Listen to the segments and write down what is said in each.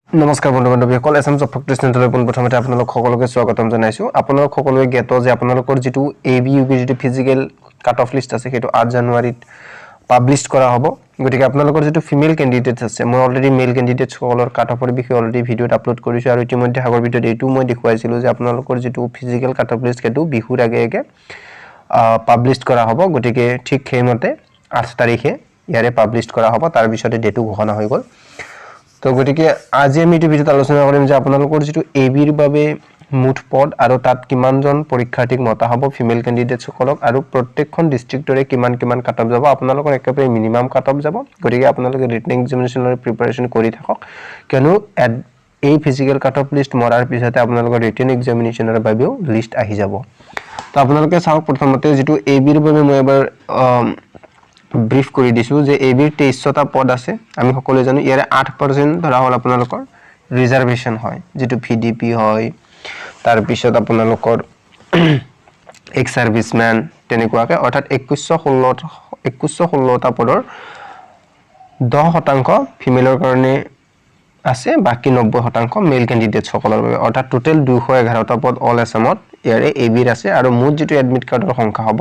নমস্কাৰ বন্ধু বান্ধৱীসকল Assam job factory চেণ্টাৰৰ প্ৰথমতে আপোনালোক সকলোকে স্বাগতম জনাইছো আপোনালোক সকলোৱে জ্ঞাত যে আপোনালোকৰ যেটো এবি ইউবি যেটো ফিজিক্যাল কাট অফ লিষ্ট আছে সেইটো 8 জানুৱাৰীত পাবলিশ কৰা হ'ব গতিকে আপোনালোকৰ যেটো ফিমেল ক্যান্ডিডেটস আছে মই অলৰেডি মেল ক্যান্ডিডেটস সকলৰ কাট অফৰ বিষয়ে অলৰেডি ভিডিওত আপলোড কৰিছো আৰু ইতিমধ্যে আগৰ ভিডিওত এইটো মই দেখুৱাইছিলো যে আপোনালোকৰ যেটো ফিজিক্যাল কাট অফ লিষ্ট সেইটো বিহুৰ আগে পাবলিশ কৰা হ'ব গতিকে ঠিক সেইমতে 8 তাৰিখে ইয়াৰে পাবলিশ কৰা হ'ব তাৰ পিছতে ডেটটো ঘোষণা হৈ গ'ল তো গটিকে আজি আমি এই ভিডিওত আলোচনা কৰিম যে আপোনালোকৰ যেটো এবিৰ বাবে মুঠ পদ আৰু তাত কিমানজন পৰীক্ষাৰ্থীক মতা হ'ব ফিমেল ক্যান্ডিডেটস সকলক আৰু প্ৰত্যেকখন ডিস্ট্ৰিক্টৰে কিমান কাট অফ যাব আপোনালোকৰ একেবাৰে মিনিমাম কাট অফ যাব গটিকে আপোনালোকে ৰিটেন এক্সামিনেশনৰ প্ৰিপাৰেচন কৰি থাকক কিয়নো এই ফিজিক্যাল কাট অফ লিষ্ট মৰাৰ পিছতে আপোনালোকৰ ৰিটেন এক্সামিনেশনৰ বাবেও লিষ্ট আহি যাব তো আপোনালোকে চাওক প্ৰথমতে যেটো এবিৰ বাবে মই এবাৰ ব্ৰিফ কৰি দিছো যে এবিৰ 23টা পদ আছে আমি সকলোৱে জানো ইয়াৰে 8% ধৰা হল আপোনালোকৰ ৰিজাৰ্ভেশন হয় যেটো ভিডিপি হয় তাৰ পিছত আপোনালোকৰ এক্স সাৰ্ভিসম্যান তেনেকুৱাকে অৰ্থাৎ 2116টা পদৰ 10% ফিমেলৰ কাৰণে আছে বাকি 90% মেল ক্যান্ডিডেটস সকলৰ বাবে অৰ্থাৎ টোটাল 211টা পদ অল আসামত ইয়াৰে এবিৰ আছে আৰু মুঠ যেটো এডমিট কাৰ্ডৰ সংখ্যা হ'ব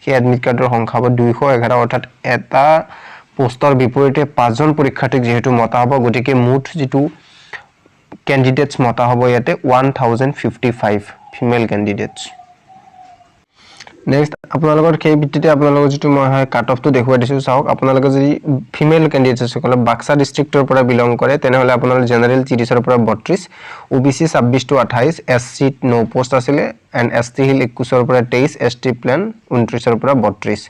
সেই এডমিট কাৰ্ডৰ সংখ্যা হ'ব 211 অৰ্থাৎ এটা পোষ্টৰ বিপৰীতে 5 জন পৰীক্ষাৰ্থীক যেহেতু মতা হ'ব গটিকে মুঠ যেটো ক্যান্ডিডেটস মতা হ'ব ইয়াতে 1055 ফিমেল ক্যান্ডিডেটস নেক্সট আপোনালোকৰ সেই ভিত্তিতে আপোনালোকৰ যেটো মই হয় কাট অফটো দেখুৱাই দিছো চাওক আপোনালোকে যদি ফিমেল ক্যান্ডিডেটস সকল বাক্সা ডিস্ট্ৰিক্টৰ পৰা বিলং কৰে তেনেহলে আপোনালোক জেনাৰেল 30ৰ পৰা 32 ওবিসি 26 to 28 এসসি 9 পোষ্ট আছিল এন্ড এসটি হিল 21ৰ পৰা 23 এসটি প্ল্যান 29ৰ পৰা 32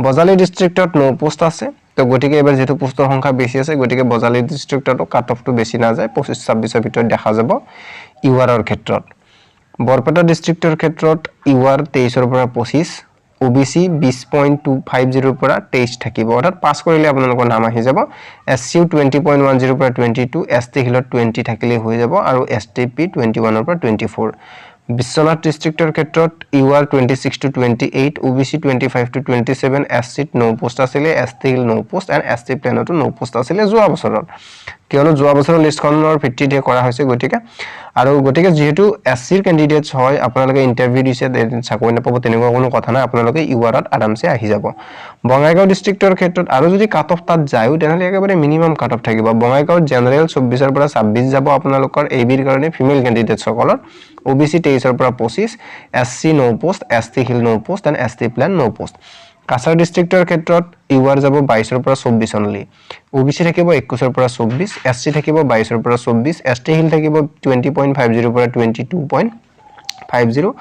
বজালি ডিস্ট্ৰিক্টত 9 পোষ্ট আছে তো গটিকে এবাৰ যেটো পোষ্টৰ সংখ্যা বেছি আছে গটিকে বজালি ডিস্ট্ৰিক্টত কাট অফটো বেছি না যায় 25 26ৰ ভিতৰত দেখা যাব ইউআৰৰ ক্ষেত্ৰত বৰপেটা ডিস্ট্ৰিক্টৰ ক্ষেত্ৰত ইউআৰ 23ৰ পৰা 25 ওবিসি 20.250 পৰা 23 থাকিব অৰ্থাৎ পাস কৰিলে আপোনালোকৰ নাম আহি যাব এসসিউ 20.10 পৰা 22 এসটি হিলত 20 থাকিলে হৈ যাব আৰু এসটিপি 21ৰ পৰা 24 বিশ্বনাথ ডিস্ট্ৰিক্টৰ ক্ষেত্ৰত UR 26 to 28 OBC 25 to 27 SC 9 post আছিল ST hill 9 post and ST প্ল্যানতো 9 পোষ্ট আছিল যোৱা বছৰত কিয়নো যোৱা বছৰৰ লিষ্টখনৰ ভিত্তিতে কৰা হৈছে গটিকে যেহেতু এসসিৰ ক্যান্ডিডেটস হয় আপোনালোকে ইন্টাৰভিউ দিছে চাকৰি নাপাব তেনেকুৱা কোনো কথা নাই আপোনালোকে ইউআৰত আৰামছে আহি যাব বঙাইগাঁও ডিস্ট্ৰিক্টৰ ক্ষেত্ৰত আৰু যদি কাট অফ তাত যায় তেনেহলে একেবাৰে মিনিমাম কাট অফ থাকিব বঙাইগাঁও জেনাৰেল 24ৰ পৰা 26 যাব আপোনালোকৰ এবিৰ কাৰণে ফিমেল ক্যান্ডিডেটস সকলৰ ওবিসি 23ৰ পৰা 25 SC 9 post ST hill 9 post and ST plain 9 post Cachar ডিস্ট্ৰিক্টৰ ক্ষেত্ৰত ইউআৰ যাব 22ৰ পৰা 24 অনলি ওবিসি থাকিব 21ৰ পৰা 24 এসসি থাকিব 22ৰ পৰা 24 এসটি হিল থাকিব 20.50 পৰা 22.50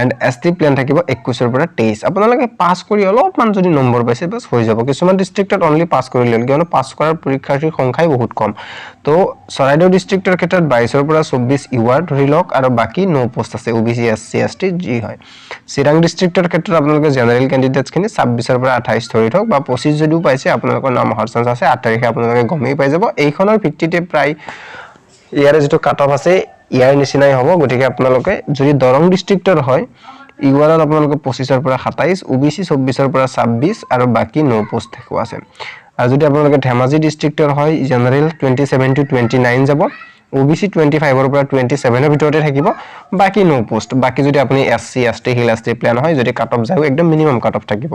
এন্ড এসটি প্ল্যান থাকিব 21ৰ পৰা 23 আপোনালোকে পাস কৰি অলপমান যদি নম্বৰ পাইছে বাস হৈ যাব কিছুমান ডিস্ট্ৰিক্টত অনলি পাস কৰিলে কিয়নো পাস কৰাৰ পৰীক্ষাৰ্থীৰ সংখ্যাই বহুত কম তো সৰাইদেউ ডিস্ট্ৰিক্টৰ ক্ষেত্ৰত 22ৰ পৰা 24 ইউআৰ ধৰি লওক আৰু বাকি 9 পোষ্ট আছে ওবিসি এসসি এসটি জি হয় চিৰাং ডিস্ট্ৰিক্টৰ ক্ষেত্ৰত আপোনালোকে জেনাৰেল ক্যান্ডিডেটস খিনি 26ৰ পৰা 28 ধৰি থওক বা 25 যদিও পাইছে আপোনালোকৰ নাম অহাৰ চান্স আছে 8 তাৰিখে আপোনালোকে গমেই পাই যাব এইখনৰ ভিত্তিতে প্ৰায় ইয়াৰে যেটো কাট অফ আছে ইয়াৰ নিচিনাই হ'ব গটিকে আপোনালোকে যদি দৰং ডিস্ট্ৰিক্টৰ হয় ইউআৰত আপোনালোকে 25ৰ পৰা 27 ওবিসি 24ৰ পৰা 26 আৰু বাকি 9 পোষ্ট থাকিব আছে আৰু যদি আপোনালোকে ধেমাজি ডিস্ট্ৰিক্টৰ হয় জেনাৰেল 27 to 29 যাব ওবিসি 25ৰ পৰা 27ৰ ভিতৰতে থাকিব বাকি 9 পোষ্ট বাকি যদি আপুনি SC ST hill ST plan হয় যদি কাট অফ যায় একদম মিনিমাম কাট অফ থাকিব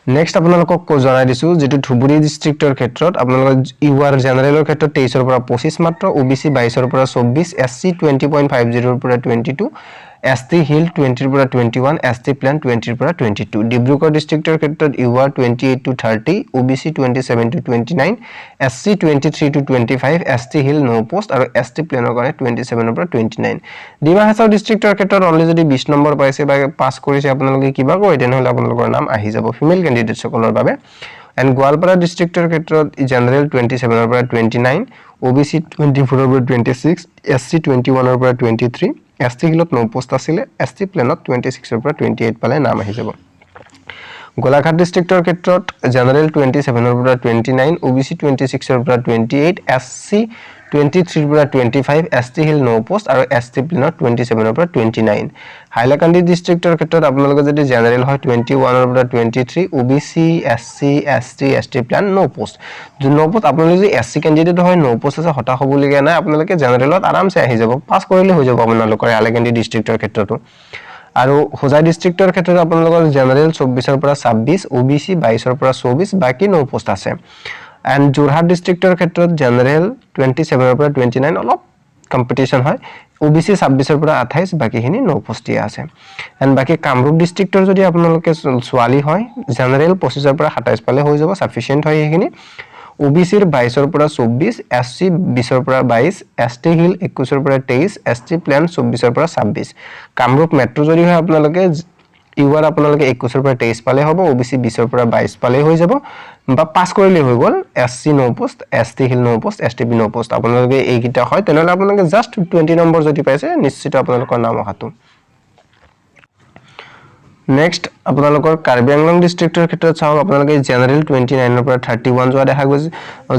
নেক্সট আপোনালোকক জনাই দিছো যেটো ধুবুৰী ডিস্ট্ৰিক্টৰ ক্ষেত্ৰত আপোনালোকৰ ইউআৰ জেনাৰেলৰ ক্ষেত্ৰত 23ৰ পৰা 25 মাত্ৰ ওবিসি 22ৰ পৰা 24 এসসি 20.50ৰ পৰা 22 এসটি হিল 20ৰ পৰা 21 এসটি প্ল্যান 20ৰ পৰা 22 ডিব্ৰুগড় ডিস্ট্ৰিক্টৰ ক্ষেত্ৰত UR 28 to 30 OBC 27 to 29 SC 23 to 25 ST hill 9 post আৰু এসটি প্ল্যানৰ কাৰণে 27ৰ পৰা 29 ডিমা হাছাও ডিস্ট্ৰিক্টৰ ক্ষেত্ৰত অনলি যদি 20 নম্বৰ পাইছে বা পাস কৰিছে আপোনালোকে কিবা কয় তেনেহলে আপোনালোকৰ নাম আহি যাব ফিমেল ক্যান্ডিডেটস সকলৰ বাবে এন্ড গোৱালপাৰা ডিস্ট্ৰিক্টৰ ক্ষেত্ৰত জেনাৰেল 27ৰ পৰা 29 ওবিসি 24ৰ পৰা 26 এসসি 21ৰ পৰা 23 এসটি হিলত 9 পোষ্ট আছিল এসটি প্ল্যানত 26ৰ পৰা 28 পালে নাম আহি যাব গোলাঘাট ডিস্ট্ৰিক্টৰ ক্ষেত্ৰত জেনাৰেল 27 ৰ পৰা 29 OBC 26 ৰ পৰা 28 SC 23 ৰ পৰা 25 ST হিল নো পোষ্ট আৰু ST প্লেনত 27 ৰ পৰা 29 হাইলাকান্দি ডিস্ট্ৰিক্টৰ ক্ষেত্ৰত আপোনালোকে যদি জেনাৰেল হয় 21 ৰ পৰা 23 OBC SC ST ST plain no post no post আপোনালোকে যদি SC ক্যান্ডিডেট হয় নো পোষ্ট আছে হতা হবলগীয়া নাই আপোনালোকে জেনাৰেলত আৰামছে আহি যাব পাস কৰিলে হৈ যাব আপোনালোকৰ হাইলাকান্দি ডিস্ট্ৰিক্টৰ ক্ষেত্ৰটো আৰু হোজাই ডিস্ট্ৰিক্টৰ ক্ষেত্ৰত আপোনালোকৰ জেনাৰেল 24 ৰ পৰা 26 OBC 22 ৰ পৰা 24 বাকি নো পোষ্ট আছে এন্ড যোৰহাট ডিস্ট্ৰিক্টৰ ক্ষেত্ৰত জেনাৰেল 27 ৰ পৰা 29 অলপ কম্পিটিশন হয় OBC 26 ৰ পৰা 28 বাকিখিনি নো পোষ্ট আছে এন্ড বাকি কামৰূপ ডিস্ট্ৰিক্টৰ যদি আপোনালোকে সোৱালি হয় জেনাৰেল 25 ৰ পৰা 27 পালে হৈ যাব সাফিশিয়েন্ট হয় এইখিনি OBC ৰ 22 ৰ পৰা 24 SC 20 ৰ পৰা 22 ST হিল 21 ৰ পৰা 23 ST প্লেন 24 ৰ পৰা 26 কামৰূপ মেট্ৰো যদি হয় আপোনালোকে ইউআৰ আপোনালোকে 21 ৰ পৰা 23 পালে হ'ব OBC 20 ৰ পৰা 22 পালে হৈ যাব বা পাস কৰিলে হৈ গল SC নো পোষ্ট ST হিল নো পোষ্ট STB নো পোষ্ট আপোনালোকে এইকিটা হয় তেনেহলে আপোনালোকে জাস্ট 20 নম্বৰ যদি পাইছে নিশ্চিত আপোনালোকৰ নাম অহাটো নেক্সট আপোনালোকৰ কাৰ্বি আংলং ডিস্ট্ৰিক্টৰ ক্ষেত্ৰত চাওক আপোনালোকে জেনাৰেল 29 ৰ পৰা 31 যোৱা দেখা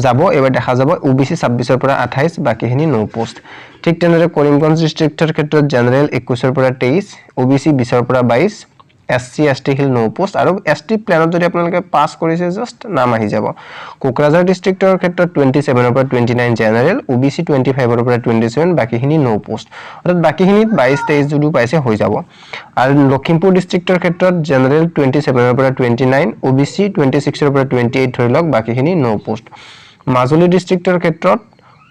যাব এবাৰ দেখা যাব OBC 26 ৰ পৰা 28 বাকিখিনি নো পোষ্ট ঠিক তেনেদৰে কৰিমগঞ্জ ডিস্ট্ৰিক্টৰ ক্ষেত্ৰত জেনাৰেল 21 ৰ পৰা 23 OBC 20 ৰ পৰা 22 SC ST হিল নো পোষ্ট আৰু ST প্লেনত যদি আপোনালোকে পাস কৰিছে জাস্ট নাম আহি যাব কোকৰাঝাৰ ডিস্ট্ৰিক্টৰ ক্ষেত্ৰত 27 ৰ পৰা 29 জেনাৰেল OBC 25 ৰ পৰা 27 বাকিখিনি নো পোষ্ট অৰ্থাৎ বাকিখিনিত 22 23 যদি পাইছে হৈ যাব আৰু লখিমপুৰ ডিস্ট্ৰিক্টৰ ক্ষেত্ৰত জেনাৰেল 27 ৰ পৰা 29 OBC 26 ৰ পৰা 28 ধৰি লওক বাকিখিনি নো পোষ্ট মাজুলী ডিস্ট্ৰিক্টৰ ক্ষেত্ৰত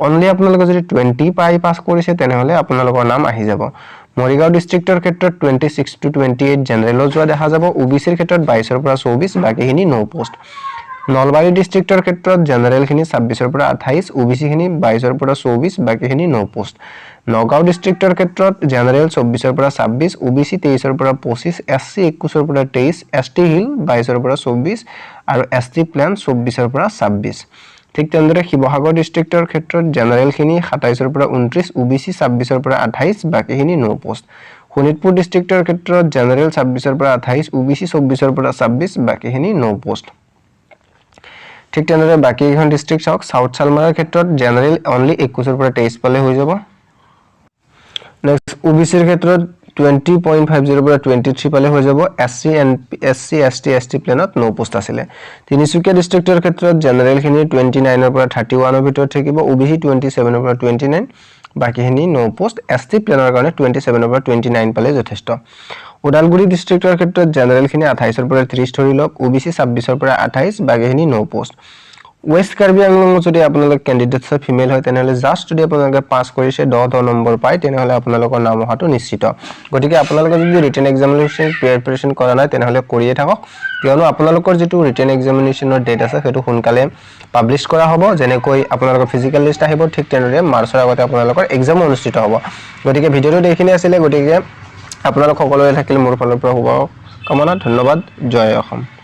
অনলি আপোনালোকে যদি 20 পাই পাস কৰিছে তেনেহলে আপোনালোকৰ নাম আহি যাব মৰিগাঁও ডিস্ট্ৰিক্টৰ ক্ষেত্ৰত 26 to 28 জেনাৰেল যোৱা দেখা যাব OBC ৰ ক্ষেত্ৰত 22 ৰ পৰা 24 বাকিখিনি নো পোষ্ট নলবাৰী ডিস্ট্ৰিক্টৰ ক্ষেত্ৰত জেনাৰেল খিনি 26 ৰ পৰা 28 OBC খিনি 22 ৰ পৰা 24 বাকিখিনি নো পোষ্ট নগাঁও ডিস্ট্ৰিক্টৰ ক্ষেত্ৰত জেনাৰেল 24 ৰ পৰা 26 OBC 23 ৰ পৰা 25 SC 21 ৰ পৰা 23 ST হিল 22 ৰ পৰা 24 আৰু ST প্লেন 24 ৰ পৰা 26 ঠিক তেনেদৰে শিৱসাগৰ ডিস্ট্ৰিক্টৰ ক্ষেত্ৰত জেনাৰেল খিনি 27 ৰ পৰা 29 OBC 26 ৰ পৰা 28 বাকিখিনি নো পোষ্ট শোণিতপুৰ ডিস্ট্ৰিক্টৰ ক্ষেত্ৰত জেনাৰেল 26 ৰ পৰা 28 OBC 24 ৰ পৰা 26 বাকিখিনি নো পোষ্ট ঠিক তেনেদৰে বাকি এখন ডিস্ট্ৰিক্ট চাওক সাউথ সালমাৰাৰ ক্ষেত্ৰত জেনাৰেল অনলি 21 ৰ পৰা 23 পালে হৈ যাব নেক্সট OBC ৰ ক্ষেত্ৰত 20.50 ৰ পৰা 23 পালে হৈ যাব SC ST প্লেনত নো পোষ্ট আছিল তিনিচুকীয়া ডিস্ট্ৰিক্টৰ ক্ষেত্ৰত জেনাৰেল খিনি 29 ৰ পৰা 31 ৰ ভিতৰত থাকিব OBC 27 ৰ পৰা 29 বাকিখিনি নো পোষ্ট ST প্লেনৰ কাৰণে 27 ৰ পৰা 29 পালে যথেষ্ট ওদালগুৰি ডিস্ট্ৰিক্টৰ ক্ষেত্ৰত জেনাৰেল খিনি 28 ৰ পৰা 30 ধৰি লওক OBC 26 ৰ পৰা 28 বাকিখিনি নো পোষ্ট ওয়েস্ট কাৰ্বি আংলং যদি আপোনালোক ক্যান্ডিডেটস ফিমেল হয় তেনেহলে জাস্ট যদি আপোনালোকে পাস কৰিছে 10 নম্বৰ পায় তেনেহলে আপোনালোকৰ নাম অহাটো নিশ্চিত গতিকে আপোনালোকে যদি ৰিটেন এক্সামিনেশন প্ৰিপাৰেচন কৰা নাই তেনেহলে কৰিয়ে থাকক কিয়নো আপোনালোকৰ যেটো ৰিটেন এক্সামিনেশনৰ ডেট আছে হেতু সোনকালে পাবলিশ কৰা হ'ব যেনেকৈ আপোনালোকৰ ফিজিক্যাল লিষ্ট আহিব ঠিক তেনেদৰে মাৰ্চৰ আগতে আপোনালোকৰ এক্সাম অনুষ্ঠিত হ'ব গতিকে ভিডিওটো দেখিনে আছিল গতিকে আপোনালোক সকলোৰে থাকিল মোৰ ফালৰ পৰা শুভ কামনা ধন্যবাদ জয় অসম